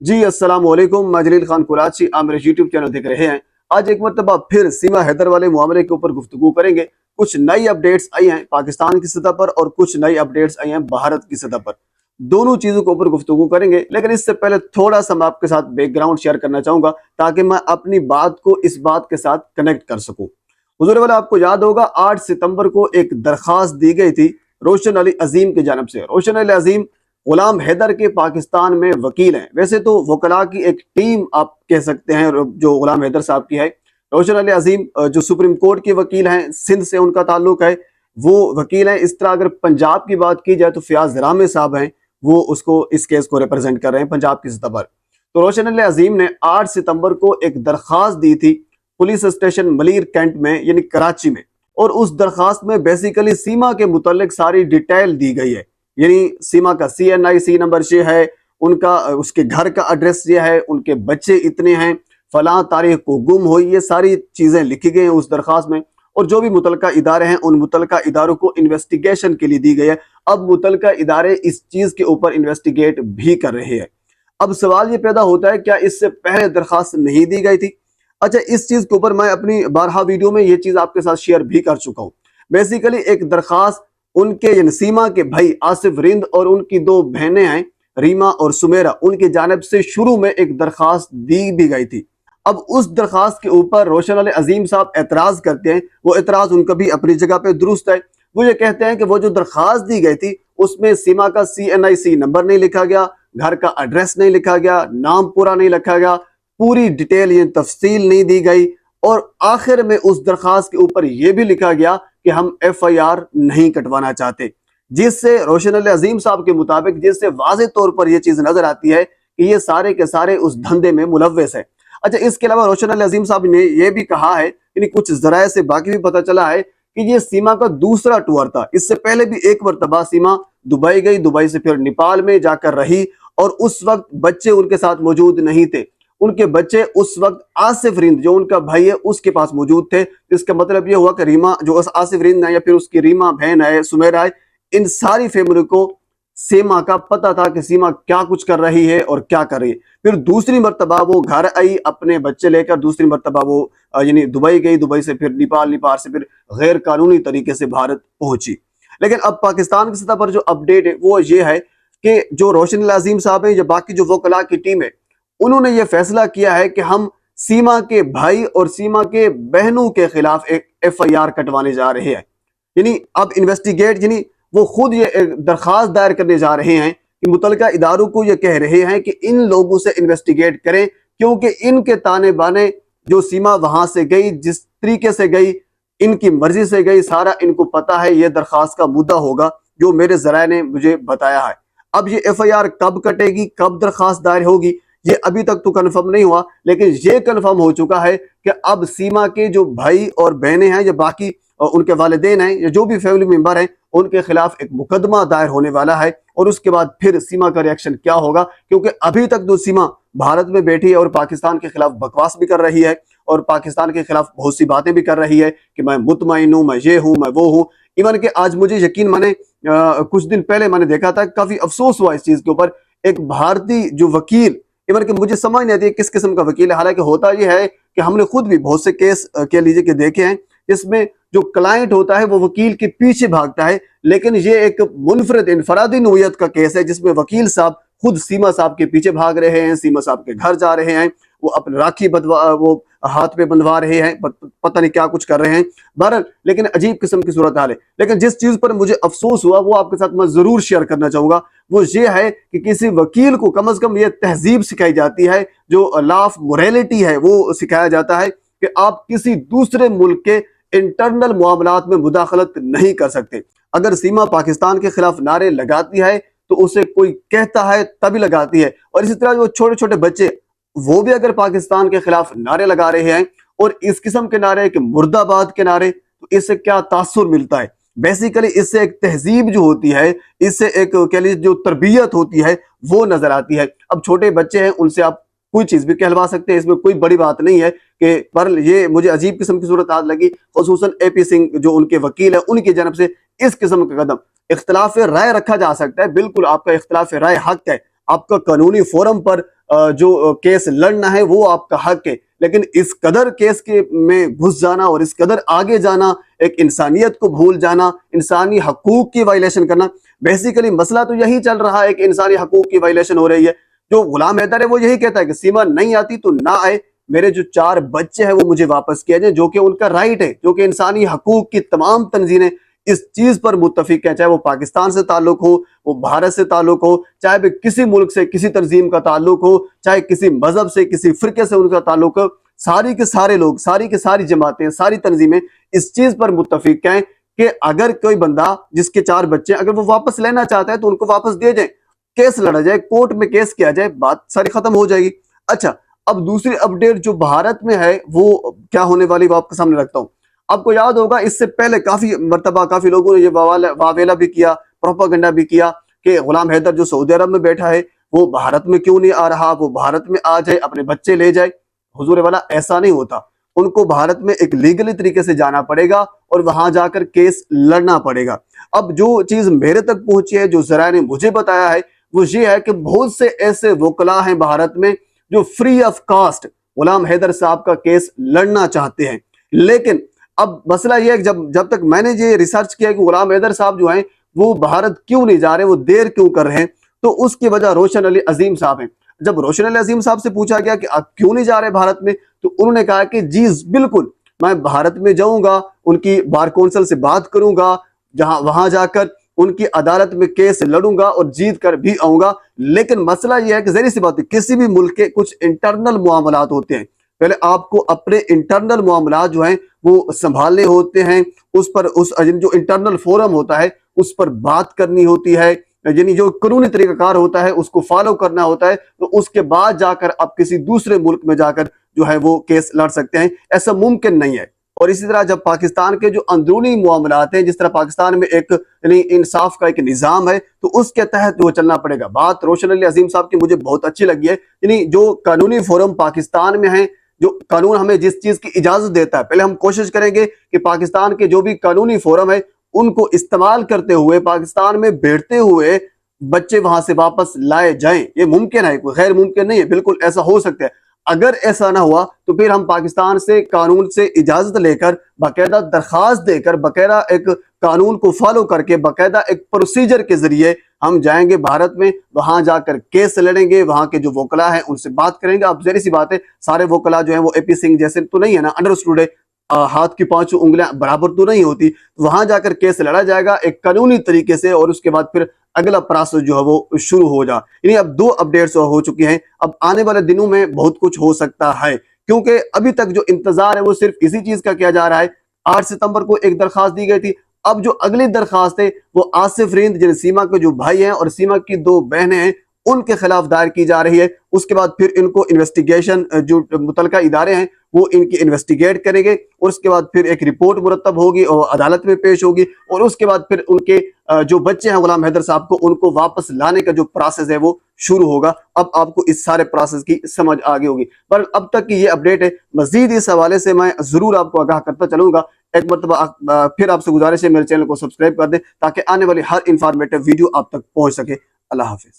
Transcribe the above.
जी अस्सलाम वालेकुम। मैं जलील खान कुराची, आप मेरे यूट्यूब चैनल देख रहे हैं। आज एक मरतबा फिर सीमा हैदर वाले मामले के ऊपर गुफ्तगू करेंगे। कुछ नई अपडेट्स आई हैं पाकिस्तान की सतह पर और कुछ नई अपडेट्स आई हैं भारत की सतह पर। दोनों चीजों के ऊपर गुफ्तगू करेंगे, लेकिन इससे पहले थोड़ा सा मैं आपके साथ बैकग्राउंड शेयर करना चाहूंगा ताकि मैं अपनी बात को इस बात के साथ कनेक्ट कर सकूं। हुजूर वाला, आपको याद होगा 8 सितंबर को एक दरखास्त दी गई थी रोशन अली अजीम की जानब से। रोशन अली अजीम गुलाम हैदर के पाकिस्तान में वकील हैं। वैसे तो वकला की एक टीम आप कह सकते हैं जो गुलाम हैदर साहब की है। रोशन अली अजीम जो सुप्रीम कोर्ट के वकील हैं, सिंध से उनका ताल्लुक है, वो वकील हैं। इस तरह अगर पंजाब की बात की जाए तो फयाज रामे साहब हैं, वो उसको इस केस को रिप्रेजेंट कर रहे हैं पंजाब की सतह पर। तो रोशन अली अजीम ने 8 सितंबर को एक दरखास्त दी थी पुलिस स्टेशन मलीर कैंट में, यानी कराची में। और उस दरखास्त में बेसिकली सीमा के मुतल्लिक सारी डिटेल दी गई है। यानी सीमा का CNIC नंबर ये है, उनका उसके घर का एड्रेस ये है, उनके बच्चे इतने हैं, फलां तारीख को गुम हुई, ये सारी चीजें लिखी गई हैं उस दरखास्त में। और जो भी मुतलका इदारे हैं, उन मुतलका इदारों को इन्वेस्टिगेशन के लिए दी गई है। अब मुतलका इदारे इस चीज के ऊपर इन्वेस्टिगेट भी कर रहे हैं। अब सवाल ये पैदा होता है, क्या इससे पहले दरखास्त नहीं दी गई थी? अच्छा, इस चीज के ऊपर मैं अपनी बारहा वीडियो में ये चीज आपके साथ शेयर भी कर चुका हूं। बेसिकली एक दरखास्त उनके यानी सीमा के भाई आसिफ रिंद और उनकी दो बहनें हैं रीमा और सुमेरा, उनकी जानिब से शुरू में एक दरखास्त दी भी गई थी। अब उस दरखास्त के ऊपर रोशन अली अजीम साहब एतराज करते हैं। वो एतराज उनका भी अपनी जगह पे दुरुस्त है। वो ये कहते हैं कि वो जो दरखास्त दी गई थी उसमें सीमा का CNIC नंबर नहीं लिखा गया, घर का एड्रेस नहीं लिखा गया, नाम पूरा नहीं लिखा गया, पूरी डिटेल ये तफसील नहीं दी गई। और आखिर में उस दरखास्त के ऊपर यह भी लिखा गया कि हम FIR नहीं कटवाना चाहते, जिससे रोशन अली अजीम साहब के मुताबिक जिससे वाज़े तौर पर यह चीज नजर आती है कि ये सारे के सारे उस धंधे में मुलव्वस है। अच्छा, इसके अलावा रोशन अली अजीम साहब ने यह भी कहा है, यानी कुछ जराये से बाकी भी पता चला है कि ये सीमा का दूसरा टूर था। इससे पहले भी एक मरतबा सीमा दुबई गई, दुबई से फिर नेपाल में जाकर रही और उस वक्त बच्चे उनके साथ मौजूद नहीं थे। उनके बच्चे उस वक्त आसिफ रिंद जो उनका भाई है उसके पास मौजूद थे। इसका मतलब यह हुआ कि रीमा जो आसिफ रिंद है या फिर उसकी रीमा बहन है, सुमेरा है, इन सारी फैमिली को सीमा का पता था कि सीमा क्या कुछ कर रही है और क्या कर रही है। फिर दूसरी मरतबा वो घर आई अपने बच्चे लेकर, दूसरी मरतबा वो यानी दुबई गई, दुबई से फिर नेपाल, नेपाल से फिर गैर कानूनी तरीके से भारत पहुंची। लेकिन अब पाकिस्तान की सतह पर जो अपडेट है वो ये है कि जो रोशन अली अजीम साहब है या बाकी जो वकला की टीम है, उन्होंने ये फैसला किया है कि हम सीमा के भाई और सीमा के बहनों के खिलाफ एक FIR कटवाने जा रहे हैं। यानी अब इन्वेस्टिगेट, यानी वो खुद ये एक दरखास्त दायर करने जा रहे हैं कि मुतलका इदारों को ये कह रहे हैं कि इन लोगों से इन्वेस्टिगेट करें, क्योंकि इनके ताने बाने जो सीमा वहां से गई, जिस तरीके से गई, इनकी मर्जी से गई, सारा इनको पता है। ये दरखास्त का मुद्दा होगा जो मेरे जराये ने मुझे बताया है। अब ये FIR कब कटेगी, कब दरखास्त दायर होगी, ये अभी तक तो कंफर्म नहीं हुआ, लेकिन ये कंफर्म हो चुका है कि अब सीमा के जो भाई और बहनें हैं या बाकी उनके वालिदैन हैं या जो भी फैमिली मेंबर हैं, उनके खिलाफ एक मुकदमा दायर होने वाला है। और उसके बाद फिर सीमा का रिएक्शन क्या होगा, क्योंकि अभी तक तो सीमा भारत में बैठी है और पाकिस्तान के खिलाफ बकवास भी कर रही है और पाकिस्तान के खिलाफ बहुत सी बातें भी कर रही है कि मैं मुतमईन हूं, मैं ये हूं, मैं वो हूं। इवन कि आज मुझे यकीन माने कुछ दिन पहले मैंने देखा था, काफी अफसोस हुआ इस चीज के ऊपर, एक भारतीय जो वकील, इवन कि मुझे समझ नहीं आती किस किस्म का वकील है। हालांकि होता यह है कि हमने खुद भी बहुत से केस कह लीजिए कि देखे हैं, इसमें जो क्लाइंट होता है वो वकील के पीछे भागता है, लेकिन ये एक मुनफरद इनफरादी नौयत का केस है जिसमें वकील साहब खुद सीमा साहब के पीछे भाग रहे हैं, सीमा साहब के घर जा रहे हैं, वो अपने राखी वो हाथ पे बंधवा रहे हैं, पता नहीं क्या कुछ कर रहे हैं। बहरहाल लेकिन अजीब किस्म की सूरत हाल है। लेकिन जिस चीज पर मुझे अफसोस हुआ वो आपके साथ मैं जरूर शेयर करना चाहूंगा, वो ये है कि किसी वकील को कम से कम ये तहजीब सिखाई जाती है, जो लॉ ऑफ मोरालिटी है वो सिखाया जाता है कि आप किसी दूसरे मुल्क के इंटरनल मामलात में मुदाखलत नहीं कर सकते। अगर सीमा पाकिस्तान के खिलाफ नारे लगाती है तो उसे कोई कहता है तभी लगाती है, और इसी तरह जो छोटे छोटे बच्चे वो भी अगर पाकिस्तान के खिलाफ नारे लगा रहे हैं और इस किस्म के नारे के मुर्दाबाद के नारे, तो इससे क्या तासुर मिलता है? बेसिकली इससे एक तहजीब जो होती है, इससे एक कह लीजिए जो तरबियत होती है वो नजर आती है। अब छोटे बच्चे हैं, उनसे आप कोई चीज भी कहलवा सकते हैं, इसमें कोई बड़ी बात नहीं है। कि पर ये मुझे अजीब किस्म की सूरत हाल लगी, खुसूसन AP सिंह जो उनके वकील है उनकी जानब से इस किस्म का कदम। इख्तिलाफ राय रखा जा सकता है, बिल्कुल आपका इख्तिलाफ राय हक है, आपका कानूनी फोरम पर जो केस लड़ना है वो आपका हक है, लेकिन इस कदर केस के में घुस जाना और इस कदर आगे जाना, एक इंसानियत को भूल जाना, इंसानी हकूक की वायलेशन करना, बेसिकली मसला तो यही चल रहा है कि इंसानी हकूक की वायलेशन हो रही है। जो गुलाम हैदर है वो यही कहता है कि सीमा नहीं आती तो ना आए, मेरे जो 4 बच्चे हैं वो मुझे वापस किया जाए, जो कि उनका राइट है, जो कि इंसानी हकूक की तमाम तंजीमें इस चीज पर मुत्तफिक हैं, चाहे वो पाकिस्तान से ताल्लुक हो, वो भारत से ताल्लुक हो, चाहे भी किसी मुल्क से किसी तंजीम का ताल्लुक हो, चाहे किसी मजहब से किसी फिरके से उनका ताल्लुक हो, सारी के सारे लोग, सारी की सारी जमातें, सारी तंजीमें इस चीज पर मुत्तफिक हैं कि अगर कोई बंदा जिसके 4 बच्चे अगर वो वापस लेना चाहता है तो उनको वापस दिए जाए, केस लड़ा जाए, कोर्ट में केस किया जाए, बात सारी खत्म हो जाएगी। अच्छा, अब दूसरी अपडेट जो भारत में है वो क्या होने वाली वो आपके सामने रखता हूँ। आपको याद होगा इससे पहले काफी मर्तबा काफी लोगों ने ये वावेला भी किया, प्रोपागेंडा भी किया कि गुलाम हैदर जो सऊदी अरब में बैठा है वो भारत में क्यों नहीं आ रहा, वो भारत में आ जाए, अपने बच्चे ले जाए। हुजूर वाला ऐसा नहीं होता, उनको भारत में एक लीगली तरीके से जाना पड़ेगा और वहां जाकर केस लड़ना पड़ेगा। अब जो चीज मेरे तक पहुंची है, जो जराए ने मुझे बताया है, वो ये है कि बहुत से ऐसे वकला हैं भारत में जो फ्री ऑफ कॉस्ट गुलाम हैदर साहब का केस लड़ना चाहते हैं। लेकिन अब मसला ये है कि जब तक मैंने ये रिसर्च किया कि गुलाम हैदर साहब जो हैं वो भारत क्यों नहीं जा रहे, वो देर क्यों कर रहे हैं, तो उसकी वजह रोशन अली अजीम साहब हैं। जब रोशन अली अजीम साहब से पूछा गया कि आप क्यों नहीं जा रहे भारत में, तो उन्होंने कहा कि जी बिल्कुल मैं भारत में जाऊंगा, उनकी बार कौंसिल से बात करूंगा, वहां जाकर उनकी अदालत में केस लड़ूंगा और जीत कर भी आऊंगा। लेकिन मसला यह है कि जहरी सी बात है, किसी भी मुल्क के कुछ इंटरनल मामलात होते हैं, पहले आपको अपने इंटरनल मामलात जो हैं वो संभालने होते हैं, उस पर जो इंटरनल फोरम होता है उस पर बात करनी होती है, यानी जो कानूनी तरीकाकार होता है उसको फॉलो करना होता है, तो उसके बाद जाकर आप किसी दूसरे मुल्क में जाकर जो है वो केस लड़ सकते हैं। ऐसा मुमकिन नहीं है। और इसी तरह जब पाकिस्तान के जो अंदरूनी मामलात हैं, जिस तरह पाकिस्तान में एक यानी इंसाफ का एक निज़ाम है, तो उसके तहत वो चलना पड़ेगा। बात रोशन अली अजीम साहब की मुझे बहुत अच्छी लगी है, यानी जो कानूनी फोरम पाकिस्तान में है, जो कानून हमें जिस चीज की इजाजत देता है, पहले हम कोशिश करेंगे कि पाकिस्तान के जो भी कानूनी फोरम है उनको इस्तेमाल करते हुए पाकिस्तान में बैठते हुए बच्चे वहां से वापस लाए जाएं। ये मुमकिन है, कोई गैर मुमकिन नहीं है, बिल्कुल ऐसा हो सकता है। अगर ऐसा ना हुआ तो फिर हम पाकिस्तान से कानून से इजाजत लेकर, बाकायदा दरखास्त देकर, बाकायदा एक कानून को फॉलो करके, बाकायदा एक प्रोसीजर के जरिए हम जाएंगे भारत में, वहां जाकर केस लड़ेंगे, वहां के जो वकला हैं उनसे बात करेंगे। अब जहरी सी बात है, सारे वकला जो है वो एपी सिंह जैसे तो नहीं है ना, अंडरस्टूड है, हाथ की 5 उंगलियां बराबर तो नहीं होती। वहां जाकर केस लड़ा जाएगा एक कानूनी तरीके से, और उसके बाद फिर अगला प्रोसेस जो है वो शुरू हो जा। यानी अब 2 अपडेट्स हो चुकी हैं। अब आने वाले दिनों में बहुत कुछ हो सकता है, क्योंकि अभी तक जो इंतजार है वो सिर्फ इसी चीज का किया जा रहा है। 8 सितंबर को एक दरखास्त दी गई थी, अब जो अगली दरखास्त है वो आसिफ रिंद, जिन सीमा के जो भाई हैं और सीमा की 2 बहनें हैं, उनके खिलाफ दायर की जा रही है। उसके बाद फिर इनको इन्वेस्टिगेशन, जो मुतलका इदारे हैं वो इनकी इन्वेस्टिगेट करेंगे, और उसके बाद फिर एक रिपोर्ट मुरतब होगी और अदालत में पेश होगी, और उसके बाद फिर उनके जो बच्चे हैं गुलाम हैदर साहब को, उनको वापस लाने का जो प्रोसेस है वो शुरू होगा। अब आपको इस सारे प्रोसेस की समझ आ गई होगी, पर अब तक की ये अपडेट है। मजीद इस हवाले से मैं जरूर आपको आगाह करता चलूंगा। एक मरतबा फिर आपसे गुजारिश है, मेरे चैनल को सब्सक्राइब कर दें ताकि आने वाली हर इंफॉर्मेटिव वीडियो आप तक पहुंच सके। अल्लाह हाफिज।